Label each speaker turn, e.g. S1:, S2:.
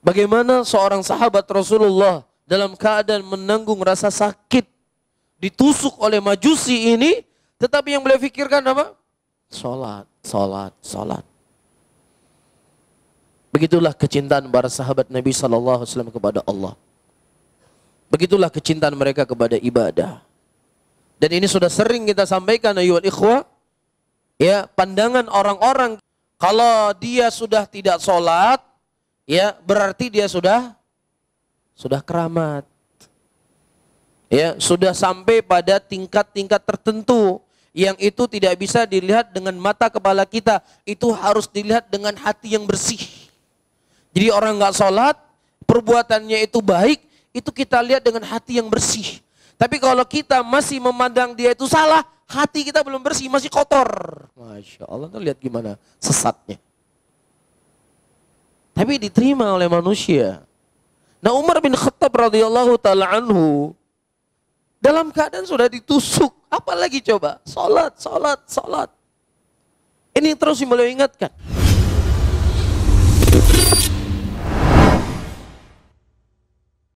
S1: Bagaimana seorang sahabat Rasulullah dalam keadaan menanggung rasa sakit, ditusuk oleh majusi ini, tetapi yang beliau pikirkan apa? Salat, salat, salat. Begitulah kecintaan para sahabat Nabi SAW kepada Allah. Begitulah kecintaan mereka kepada ibadah. Dan ini sudah sering kita sampaikan, ayyuhal ikhwah. Ya, pandangan orang-orang kalau dia sudah tidak sholat, ya berarti dia sudah keramat. Ya, sudah sampai pada tingkat-tingkat tertentu yang itu tidak bisa dilihat dengan mata kepala kita, itu harus dilihat dengan hati yang bersih. Jadi orang nggak sholat, perbuatannya itu baik, itu kita lihat dengan hati yang bersih. Tapi kalau kita masih memandang dia itu salah, hati kita belum bersih, masih kotor. Masya Allah, tuh lihat gimana sesatnya. Tapi diterima oleh manusia. Nah, Umar bin Khattab radhiyallahu taala anhu dalam keadaan sudah ditusuk, apalagi coba? Salat, salat, salat. Ini terus beliau ingatkan.